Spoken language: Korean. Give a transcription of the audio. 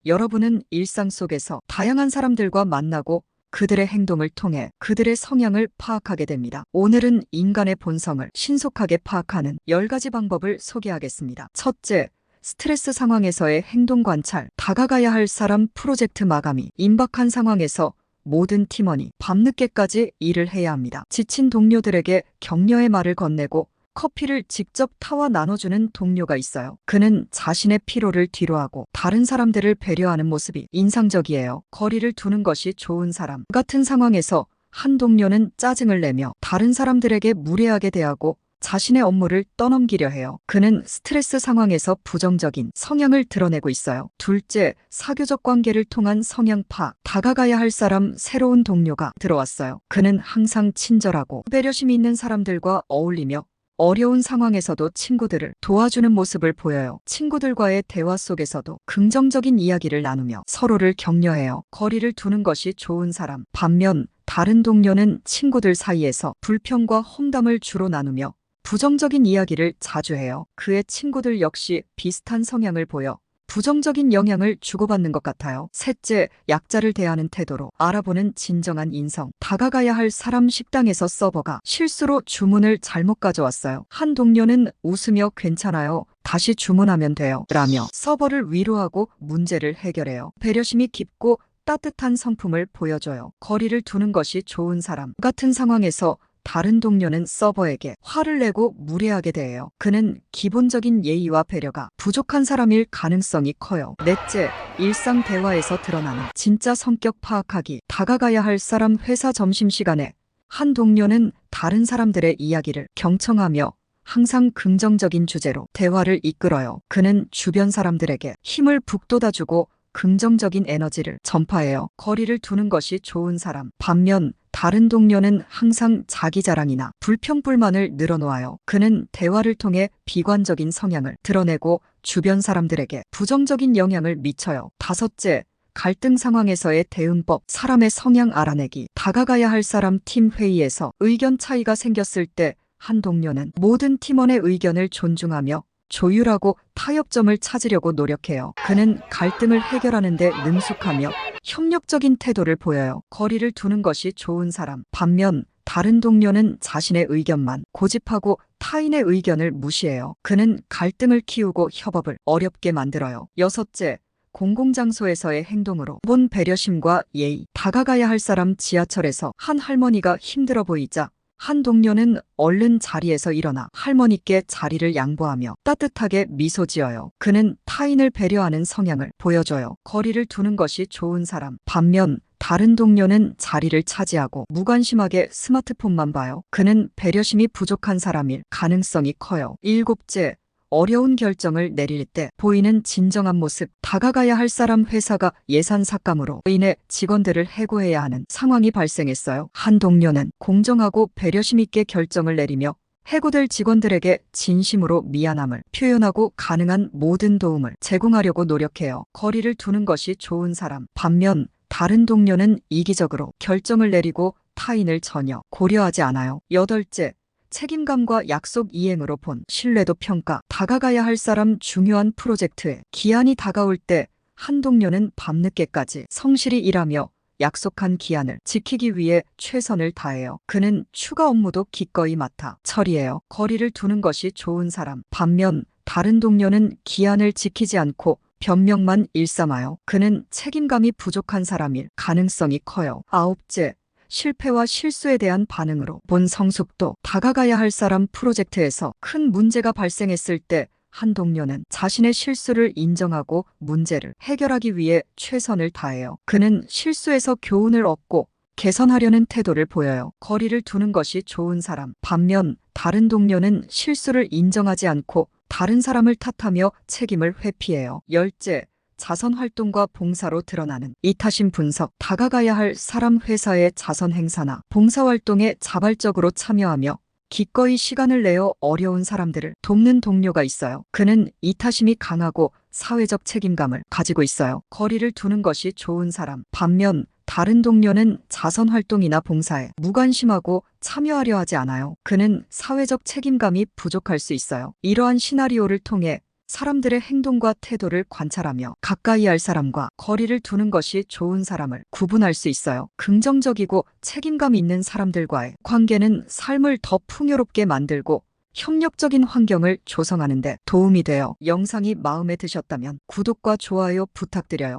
여러분은 일상 속에서 다양한 사람들과 만나고 그들의 행동을 통해 그들의 성향을 파악하게 됩니다. 오늘은 인간의 본성을 신속하게 파악하는 10가지 방법을 소개하겠습니다. 첫째, 스트레스 상황에서의 행동 관찰, 다가가야 할 사람 프로젝트 마감이 임박한 상황에서 모든 팀원이 밤늦게까지 일을 해야 합니다. 지친 동료들에게 격려의 말을 건네고 커피를 직접 타와 나눠주는 동료가 있어요. 그는 자신의 피로를 뒤로하고 다른 사람들을 배려하는 모습이 인상적이에요. 거리를 두는 것이 좋은 사람. 같은 상황에서 한 동료는 짜증을 내며 다른 사람들에게 무례하게 대하고 자신의 업무를 떠넘기려 해요. 그는 스트레스 상황에서 부정적인 성향을 드러내고 있어요. 둘째, 사교적 관계를 통한 성향 파악. 다가가야 할 사람 새로운 동료가 들어왔어요. 그는 항상 친절하고 배려심이 있는 사람들과 어울리며 어려운 상황에서도 친구들을 도와주는 모습을 보여요. 친구들과의 대화 속에서도 긍정적인 이야기를 나누며 서로를 격려해요. 거리를 두는 것이 좋은 사람. 반면 다른 동료는 친구들 사이에서 불평과 험담을 주로 나누며 부정적인 이야기를 자주 해요. 그의 친구들 역시 비슷한 성향을 보여 부정적인 영향을 주고받는 것 같아요. 셋째, 약자를 대하는 태도로 알아보는 진정한 인성. 다가가야 할 사람 식당에서 서버가 실수로 주문을 잘못 가져왔어요. 한 동료는 웃으며 괜찮아요. 다시 주문하면 돼요. 라며 서버를 위로하고 문제를 해결해요. 배려심이 깊고 따뜻한 성품을 보여줘요. 거리를 두는 것이 좋은 사람. 같은 상황에서 다른 동료는 서버에게 화를 내고 무례하게 대해요. 그는 기본적인 예의와 배려가 부족한 사람일 가능성이 커요. 넷째, 일상 대화에서 드러나는 진짜 성격 파악하기. 다가가야 할 사람 회사 점심시간에 한 동료는 다른 사람들의 이야기를 경청하며 항상 긍정적인 주제로 대화를 이끌어요. 그는 주변 사람들에게 힘을 북돋아주고 긍정적인 에너지를 전파해요. 거리를 두는 것이 좋은 사람. 반면 다른 동료는 항상 자기 자랑이나 불평불만을 늘어놓아요. 그는 대화를 통해 비관적인 성향을 드러내고 주변 사람들에게 부정적인 영향을 미쳐요. 다섯째, 갈등 상황에서의 대응법. 사람의 성향 알아내기. 다가가야 할 사람 팀 회의에서 의견 차이가 생겼을 때 한 동료는 모든 팀원의 의견을 존중하며 조율하고 타협점을 찾으려고 노력해요. 그는 갈등을 해결하는 데 능숙하며 협력적인 태도를 보여요. 거리를 두는 것이 좋은 사람. 반면 다른 동료는 자신의 의견만 고집하고 타인의 의견을 무시해요. 그는 갈등을 키우고 협업을 어렵게 만들어요. 여섯째, 공공장소에서의 행동으로 본 배려심과 예의. 다가가야 할 사람 지하철에서 한 할머니가 힘들어 보이자 한 동료는 얼른 자리에서 일어나 할머니께 자리를 양보하며 따뜻하게 미소 지어요. 그는 타인을 배려하는 성향을 보여줘요. 거리를 두는 것이 좋은 사람. 반면 다른 동료는 자리를 차지하고 무관심하게 스마트폰만 봐요. 그는 배려심이 부족한 사람일 가능성이 커요. 일곱째, 어려운 결정을 내릴 때 보이는 진정한 모습. 다가가야 할 사람 회사가 예산 삭감으로 인해 직원들을 해고해야 하는 상황이 발생했어요. 한 동료는 공정하고 배려심 있게 결정을 내리며 해고될 직원들에게 진심으로 미안함을 표현하고 가능한 모든 도움을 제공하려고 노력해요. 거리를 두는 것이 좋은 사람. 반면 다른 동료는 이기적으로 결정을 내리고 타인을 전혀 고려하지 않아요. 여덟째, 책임감과 약속 이행으로 본 신뢰도 평가. 다가가야 할 사람 중요한 프로젝트에 기한이 다가올 때 한 동료는 밤늦게까지 성실히 일하며 약속한 기한을 지키기 위해 최선을 다해요. 그는 추가 업무도 기꺼이 맡아 처리해요. 거리를 두는 것이 좋은 사람. 반면 다른 동료는 기한을 지키지 않고 변명만 일삼아요. 그는 책임감이 부족한 사람일 가능성이 커요. 아홉째, 실패와 실수에 대한 반응으로 본 성숙도. 다가가야 할 사람 프로젝트에서 큰 문제가 발생했을 때 한 동료는 자신의 실수를 인정하고 문제를 해결하기 위해 최선을 다해요. 그는 실수에서 교훈을 얻고 개선하려는 태도를 보여요. 거리를 두는 것이 좋은 사람. 반면 다른 동료는 실수를 인정하지 않고 다른 사람을 탓하며 책임을 회피해요. 열째, 자선활동과 봉사로 드러나는 이타심 분석. 다가가야 할 사람 회사의 자선 행사나 봉사활동에 자발적으로 참여하며 기꺼이 시간을 내어 어려운 사람들을 돕는 동료가 있어요. 그는 이타심이 강하고 사회적 책임감을 가지고 있어요. 거리를 두는 것이 좋은 사람. 반면 다른 동료는 자선활동이나 봉사에 무관심하고 참여하려 하지 않아요. 그는 사회적 책임감이 부족할 수 있어요. 이러한 시나리오를 통해 사람들의 행동과 태도를 관찰하며 가까이 할 사람과 거리를 두는 것이 좋은 사람을 구분할 수 있어요. 긍정적이고 책임감 있는 사람들과의 관계는 삶을 더 풍요롭게 만들고 협력적인 환경을 조성하는 데 도움이 돼요. 영상이 마음에 드셨다면 구독과 좋아요 부탁드려요.